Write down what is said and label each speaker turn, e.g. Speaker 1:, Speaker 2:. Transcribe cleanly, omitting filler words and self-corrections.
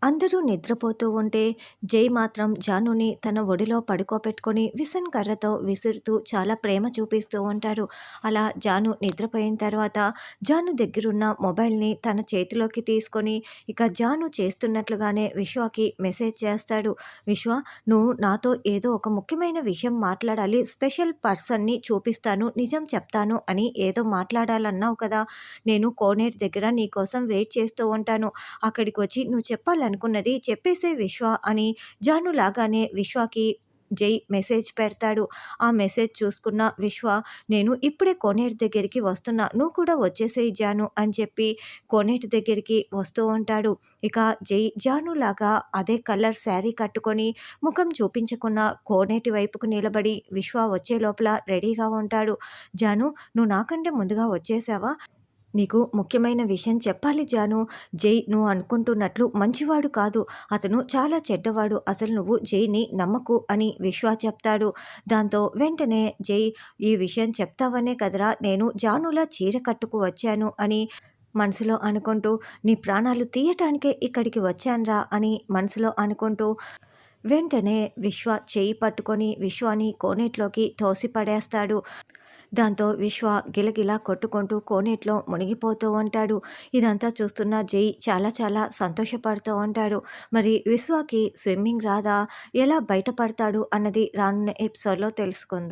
Speaker 1: అందరూ నిద్రపోతూ ఉంటే జై మాత్రం జానుని తన ఒడిలో పడుకోబెట్టుకొని విసన్ కర్రతో విసురుతూ చాలా ప్రేమ చూపిస్తూ ఉంటారు. అలా జాను నిద్రపోయిన తర్వాత జాను దగ్గరున్న మొబైల్ని తన చేతిలోకి తీసుకొని ఇక జాను చేస్తున్నట్లుగానే విశ్వకి మెసేజ్ చేస్తాడు. విశ్వ, నువ్వు నాతో ఏదో ఒక ముఖ్యమైన విషయం మాట్లాడాలి, స్పెషల్ పర్సన్ని చూపిస్తాను, నిజం చెప్తాను అని ఏదో మాట్లాడాలన్నావు కదా. నేను కోనేరు దగ్గర నీకోసం వెయిట్ చేస్తూ ఉంటాను, అక్కడికి వచ్చి నువ్వు చెప్పాలనుకున్నది చెప్పేసే విశ్వ అని జాను లాగానే విశ్వకి జై మెసేజ్ పెడతాడు. ఆ మెసేజ్ చూసుకున్న విశ్వ, నేను ఇప్పుడే కోనేరు దగ్గరికి వస్తున్నా, నువ్వు కూడా వచ్చేసేయి జాను అని చెప్పి కోనేటి దగ్గరికి వస్తూ ఉంటాడు. ఇక జై జాను లాగా అదే కలర్ శారీ కట్టుకొని ముఖం చూపించకుండా కోనేటి వైపుకు నిలబడి విశ్వ వచ్చే లోపల రెడీగా ఉంటాడు. జాను, నువ్వు నాకంటే ముందుగా వచ్చేసావా? నీకు ముఖ్యమైన విషయం చెప్పాలి జాను. జై నువ్వు అనుకుంటున్నట్లు మంచివాడు కాదు, అతను చాలా చెడ్డవాడు, అసలు నువ్వు జైని నమ్మకు అని విశ్వ చెప్తాడు. దాంతో వెంటనే జై, ఈ విషయం చెప్తావనే కదరా నేను జానులా చీర కట్టుకు వచ్చాను అని మనసులో అనుకుంటూ, నీ ప్రాణాలు తీయటానికే ఇక్కడికి వచ్చాన్రా అని మనసులో అనుకుంటూ వెంటనే విశ్వ చేయి పట్టుకొని విశ్వాని కోనేట్లోకి తోసిపడేస్తాడు. దాంతో విశ్వ గిలగిలా కొట్టుకుంటూ కోనేట్లో మునిగిపోతూ ఉంటాడు. ఇదంతా చూస్తున్న జై చాలా చాలా సంతోషపడుతూ ఉంటాడు. మరి విశ్వకి స్విమ్మింగ్ రాదా, ఎలా బయటపడతాడు అన్నది రానున్న ఎపిసోడ్లో తెలుసుకుందాం.